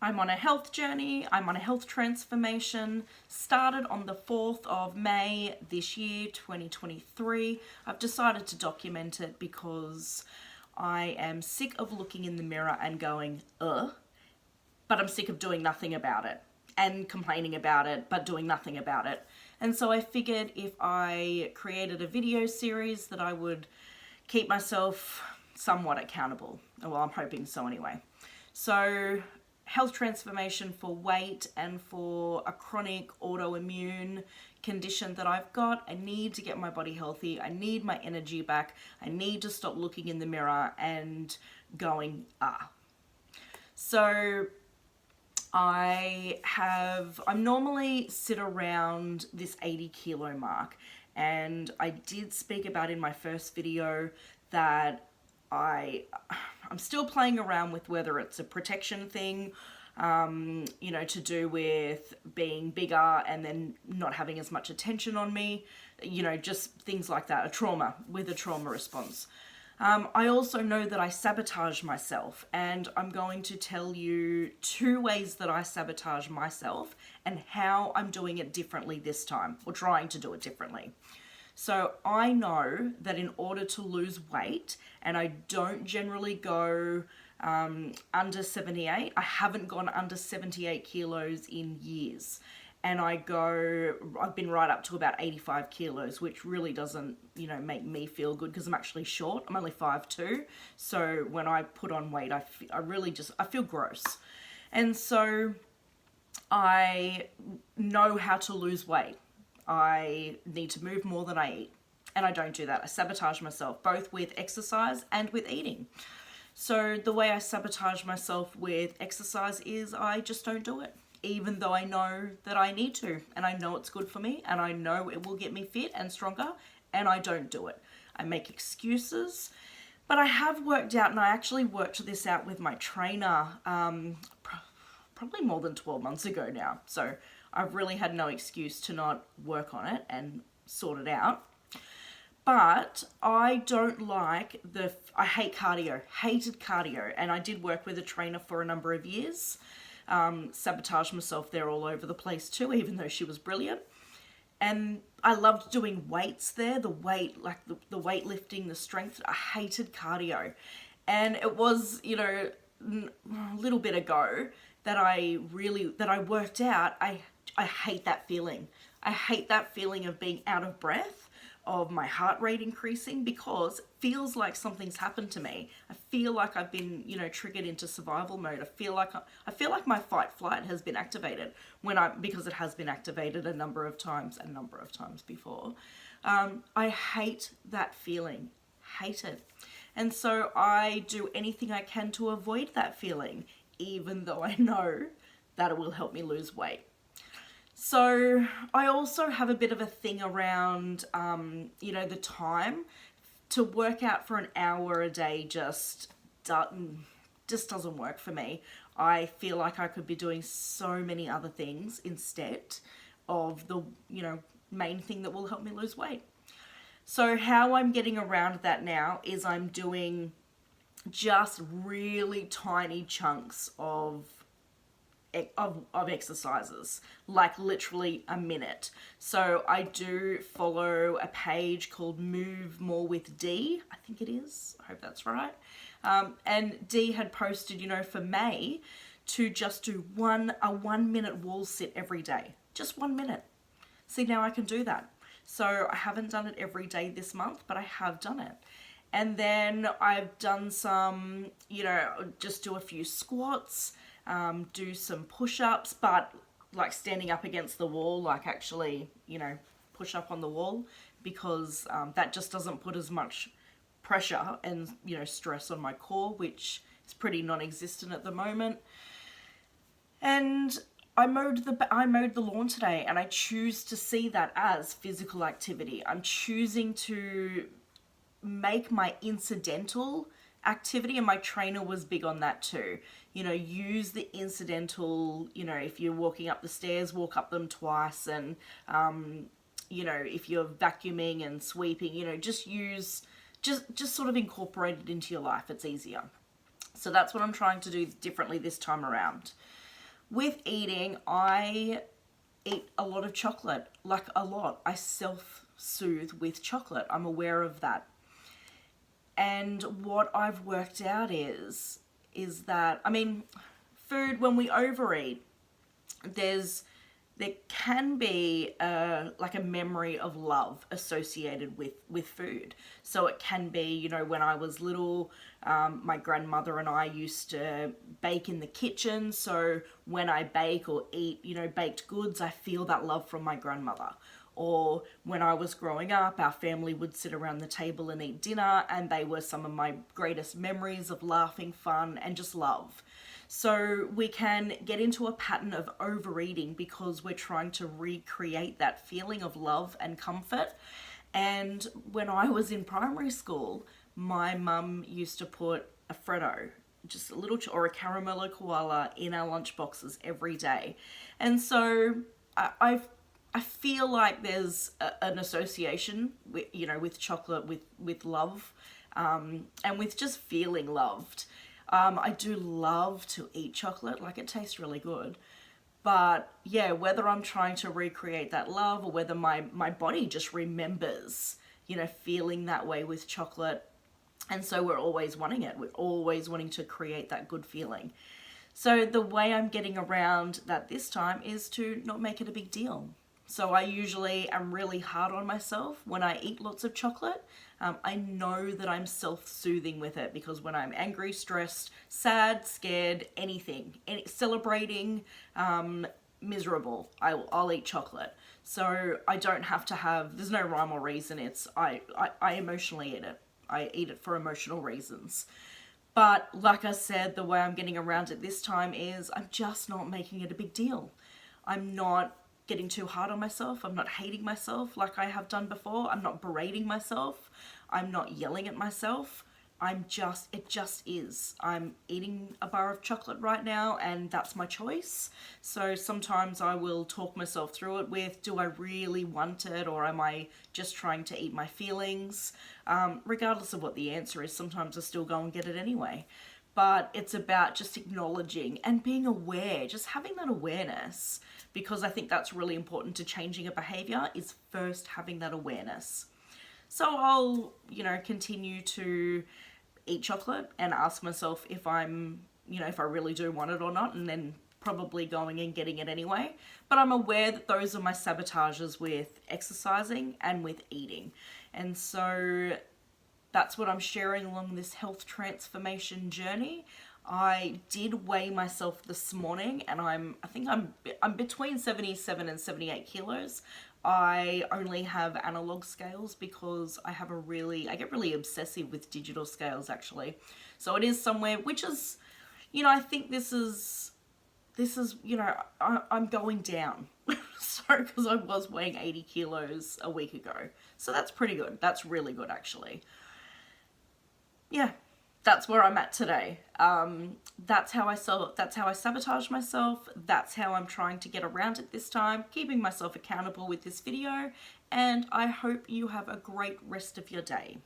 I'm on a health journey, I'm on a health transformation, started on the 4th of May this year, 2023. I've decided to document it because I am sick of looking in the mirror and going, ugh, but I'm sick of doing nothing about it and complaining about it, but doing nothing about it. And so I figured if I created a video series that I would keep myself somewhat accountable. Well, I'm hoping so anyway. So health transformation for weight and for a chronic autoimmune condition that I've got. I need to get my body healthy. I need my energy back. I need to stop looking in the mirror and going, ah. So I normally sit around this 80 kilo mark, and I did speak about in my first video that I'm still playing around with whether it's a protection thing, to do with being bigger and then not having as much attention on me, just things like that, a trauma response. I also know that I sabotage myself, and I'm going to tell you 2 ways that I sabotage myself and how I'm doing it differently this time, or trying to do it differently. So I know that in order to lose weight, and I don't generally go under 78, I haven't gone under 78 kilos in years. And I've been right up to about 85 kilos, which really doesn't, make me feel good because I'm actually short. I'm only 5'2". So when I put on weight, I feel gross. And so I know how to lose weight. I need to move more than I eat. And I don't do that. I sabotage myself, both with exercise and with eating. So the way I sabotage myself with exercise is I just don't do it, even though I know that I need to, and I know it's good for me, and I know it will get me fit and stronger, and I don't do it. I make excuses, but I have worked out, and I actually worked this out with my trainer probably more than 12 months ago now. So I've really had no excuse to not work on it and sort it out. But I don't like I hate cardio, hated cardio. And I did work with a trainer for a number of years. Sabotage myself there all over the place too, even though she was brilliant. And I loved doing weights there, the weightlifting, the strength. I hated cardio. And it was, a little bit ago that I worked out, I hate that feeling. I hate that feeling of being out of breath, of my heart rate increasing, because it feels like something's happened to me. I feel like I've been, triggered into survival mode. I feel like my fight flight has been activated because it has been activated a number of times before. I hate that feeling. Hate it. And so I do anything I can to avoid that feeling, even though I know that it will help me lose weight. So I also have a bit of a thing around, the time to work out for an hour a day just doesn't work for me. I feel like I could be doing so many other things instead of the, main thing that will help me lose weight. So how I'm getting around that now is I'm doing just really tiny chunks of exercises, like literally a minute. So I do follow a page called Move More with D, I think it is. I hope that's right. And D had posted, for May to just do a 1 minute wall sit every day. Just 1 minute. See, now I can do that. So I haven't done it every day this month, but I have done it. And then I've done some, just do a few squats, do some push-ups, but like standing up against the wall, like actually, push up on the wall, because that just doesn't put as much pressure and, stress on my core, which is pretty non-existent at the moment. And I mowed the lawn today, and I choose to see that as physical activity. I'm choosing to make my incidental activity, and my trainer was big on that too. Use the incidental, if you're walking up the stairs, walk up them twice, and if you're vacuuming and sweeping, just sort of incorporate it into your life. It's easier. So that's what I'm trying to do differently this time around. With eating, I eat a lot of chocolate, like a lot. I self-soothe with chocolate. I'm aware of that. And what I've worked out is that, I mean, food, when we overeat, there can be like a memory of love associated with food. So it can be, you know, when I was little, my grandmother and I used to bake in the kitchen. So when I bake or eat, you know, baked goods, I feel that love from my grandmother. Or when I was growing up, our family would sit around the table and eat dinner, and they were some of my greatest memories of laughing, fun, and just love. So we can get into a pattern of overeating because we're trying to recreate that feeling of love and comfort. And when I was in primary school, my mum used to put a Freddo, just a little, or a caramello koala in our lunch boxes every day. And so I feel like there's an association with, you know, with chocolate, with love, and with just feeling loved. I do love to eat chocolate, like it tastes really good. But yeah, whether I'm trying to recreate that love or whether my body just remembers, you know, feeling that way with chocolate. And so we're always wanting it. We're always wanting to create that good feeling. So the way I'm getting around that this time is to not make it a big deal. So I usually am really hard on myself when I eat lots of chocolate. I know that I'm self-soothing with it because when I'm angry, stressed, sad, scared, anything, celebrating, miserable, I'll eat chocolate. So I don't have to have, there's no rhyme or reason. I emotionally eat it. I eat it for emotional reasons. But like I said, the way I'm getting around it this time is I'm just not making it a big deal. I'm not getting too hard on myself. I'm not hating myself like I have done before. I'm not berating myself. I'm not yelling at myself. It just is. I'm eating a bar of chocolate right now and that's my choice. So sometimes I will talk myself through it with, do I really want it or am I just trying to eat my feelings? Regardless of what the answer is, sometimes I still go and get it anyway. But it's about just acknowledging and being aware, just having that awareness, because I think that's really important to changing a behavior is first having that awareness. So I'll, you know, continue to eat chocolate and ask myself if I'm, you know, if I really do want it or not, and then probably going and getting it anyway. But I'm aware that those are my sabotages with exercising and with eating. And so that's what I'm sharing along this health transformation journey. I did weigh myself this morning and I think I'm between 77 and 78 kilos. I only have analog scales because I get really obsessive with digital scales actually. So it is somewhere, which is, you know, I think this is, you know, I'm going down. So, because I was weighing 80 kilos a week ago. So that's pretty good. That's really good actually. Yeah, that's where I'm at today. That's how I sabotage myself. That's how I'm trying to get around it this time, keeping myself accountable with this video. And I hope you have a great rest of your day.